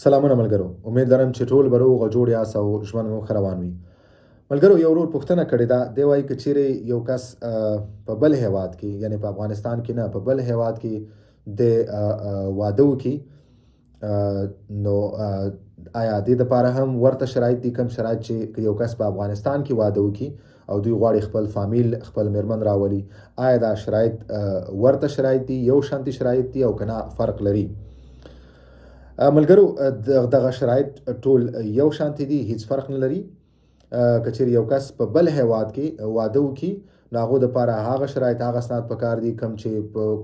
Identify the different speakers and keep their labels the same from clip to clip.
Speaker 1: سلامونه ملګرو، امید لرم چې ټول به روغ او جوړ یاست او ژوند مو ښه روان وي. ملګرو، یو ورور پوښتنه کړې ده، دی وایي که چیرې یو کس په بل هیواد کې، یعنې په افغانستان کې نه، په بل هیواد کې د واده وکړي، نو آیا دې دپاره هم ورته شرایط دي کوم شرایط چې که یو کس په افغانستان کې واده وکړي او دوی غواړي خپل فامیل، خپل میرمن راولي، آیا دا شرایط ورته شرایط دي، یو شانتي شرایط دي او که نه فرق لري؟ ملګرو، دغه شرایط ټول یو شانتي دي، هیڅ فرق نه لري. که چیرې یو کس په بل هیواد کې واده وکړي، نو هغو دپاره هغه شرایط، هغه اسناد پکار دي کوم چې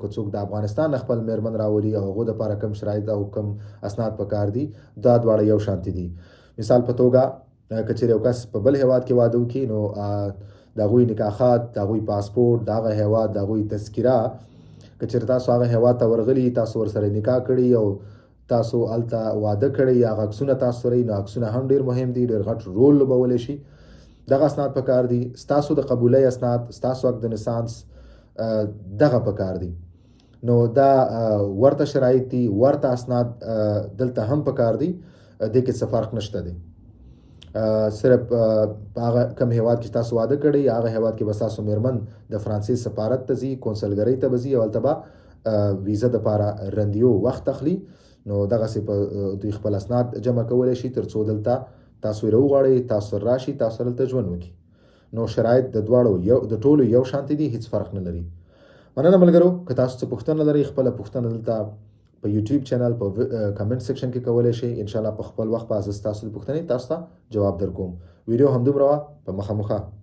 Speaker 1: که څوک د افغانستان نه خپل میرمن راولي او هغو دپاره کوم شرایط او کوم اسناد پکار دي، دا دواړه یو شانتي دي. مثال په توګه، که چیرې یو کس په بل هیواد کې واده وکړي، نو د هغوی نکاحات، د هغوی پاسپورټ، د هغه هیواد د هغوی تذکره، که چیرې تاسو هغه هیواد ته ورغلي، تاسو ورسره نکاح کړي او تاسو هلته واده کړی، هغه عکسونه تاسو سره وي، نو عکسونه هم ډېر مهم دي، ډېر غټ رول لوبولی شي. دغه اسناد پکار دي. ستاسو د قبولۍ اسناد، ستاسو حق د نسانس، دغه پکار دي. نو دا ورته شرایط دي، ورته اسناد دلته هم پکار دي، دې کې څه فرق نشته دی. صرف په هغه کم هیواد کې تاسو واده کړی، هغه هیواد کې به ستاسو میرمن د فرانسې سفارت ته ځي، کونسلګرۍ ته به ځي او هلته به ویزه دپاره رندیو وخت اخلي. نو دغسې په دوی خپل اسناد جمع کولی شي تر څو دلته تاسو یې راوغواړئ، تاسو سره راشي، تاسو سره دلته ژوند وکړي. نو شرایط د دواړو د ټولو یو شانتي دي، هیڅ فرق نه لري. مننه ملګرو، که تاسو څه پوښتنه لرئ، خپله پوښتنه دلته په یوټیوب چینل په کمنټ سیکشن کې کولی شئ. انشاءالله په خپل وخت به زه ستاسو د پوښتنې تاسو ته جواب در کوم. ویډیو همدومره وه، په مخه.